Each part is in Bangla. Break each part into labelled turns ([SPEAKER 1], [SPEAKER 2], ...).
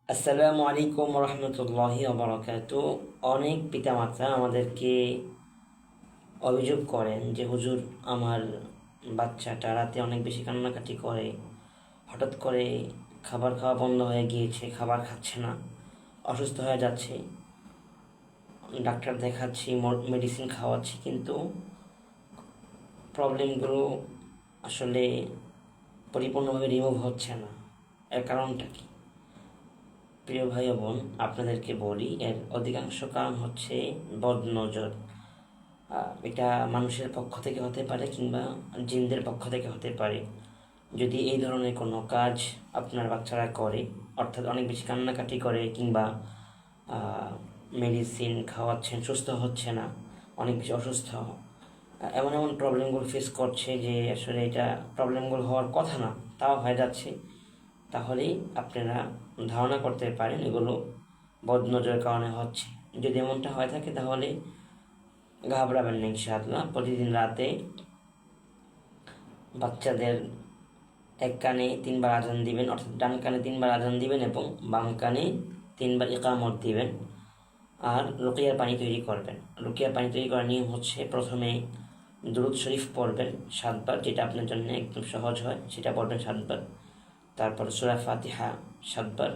[SPEAKER 1] আসসালামু আলাইকুম রহমতুল্লাহি ওবরাকাতু। অনেক পিতামাতা আমাদেরকে অভিযোগ করেন যে হুজুর, আমার বাচ্চাটা রাতে অনেক বেশি কান্নাকাটি করে, হঠাৎ করে খাবার খাওয়া বন্ধ হয়ে গিয়েছে, খাবার খাচ্ছে না, অসুস্থ হয়ে যাচ্ছে, ডাক্তার দেখাচ্ছি, মেডিসিন খাওয়াচ্ছি, কিন্তু প্রবলেমগুলো আসলে পরিপূর্ণভাবে রিমুভ হচ্ছে না। এর কারণটা কি? প্রিয় ভাই ও বোন, আপনাদেরকে বলি, এর অধিকাংশ কারণ হচ্ছে বদনজর। এটা মানুষের পক্ষ থেকে হতে পারে কিংবা জিনদের পক্ষ থেকে হতে পারে। যদি এই ধরনের কোনো কাজ আপনার বাচ্চারা করে, অর্থাৎ অনেক বেশি কান্নাকাটি করে কিংবা মেডিসিন খাওয়াচ্ছেন, সুস্থ হচ্ছে না, অনেক বেশি অসুস্থ, এমন এমন প্রবলেমগুলো ফেস করছে যে আসলে এটা প্রবলেমগুলো হওয়ার কথা না, তাও হয়ে যাচ্ছে, তাহলেই আপনারা ধারণা করতে পারেন এগুলো বদনজরের কারণে হচ্ছে। যদি এমনটা হয়ে থাকে তাহলে ঘাবড়াবেন না, ইনশাআল্লাহ। প্রতিদিন রাতে বাচ্চাদের এক কানে 3 বার আজান দিবেন, অর্থাৎ ডান কানে 3 বার আজান দিবেন এবং বাম কানে 3 বার ইকামত দিবেন। আর রুকিয়ার পানি তৈরি করবেন। রুকিয়ার পানি তৈরি করার নিয়ম হচ্ছে, প্রথমে দুরুদ শরীফ পড়বেন 7 বার, যেটা আপনার জন্য একদম সহজ হয়, সেটা পড়বেন 7 বার। তারপর সূরা ফাতিহা 7 বার।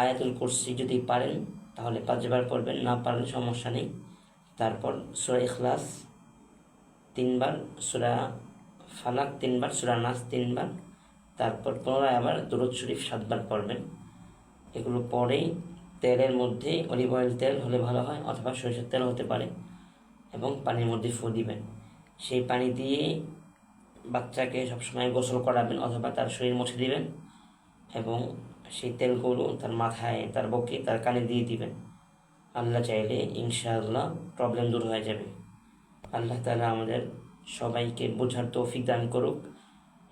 [SPEAKER 1] আয়াতুল কুরসি যদি পারেন তাহলে 5 বার পড়বেন, না পারলে সমস্যা নেই। তারপর সূরা ইখলাস 3 বার, সূরা ফালাক 3 বার, সূরা নাস 3 বার। তারপর পুনরায় আবার দুরূদ শরীফ 7 বার পড়বেন। এগুলো পরে তেলের মধ্যে অলিভ অয়েল তেল হলে ভালো হয়, অথবা সরিষার তেল হতে পারে, এবং পানির মধ্যে ফু দিবেন। সেই পানি দিয়ে বাচ্চাকে সবসময় গোসল করাবেন অথবা তার শরীর মুছে দিবেন, এবং সেই তেলগুলো তার মাথায়, তার বুকে, তার কানে দিয়ে দিবেন। আল্লাহ চাইলে ইনশাআল্লাহ প্রবলেম দূর হয়ে যাবে। আল্লাহ তাআলা আমাদের সবাইকে বোঝার তৌফিক দান করুক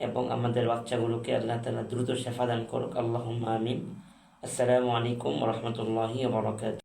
[SPEAKER 1] এবং আমাদের বাচ্চাগুলোকে আল্লাহ তাআলা দ্রুত শেফা দান করুক। আল্লাহুম্মা আমিন। আসসালামু আলাইকুম ওয়া রাহমাতুল্লাহি ওয়া বারাকাতুহু।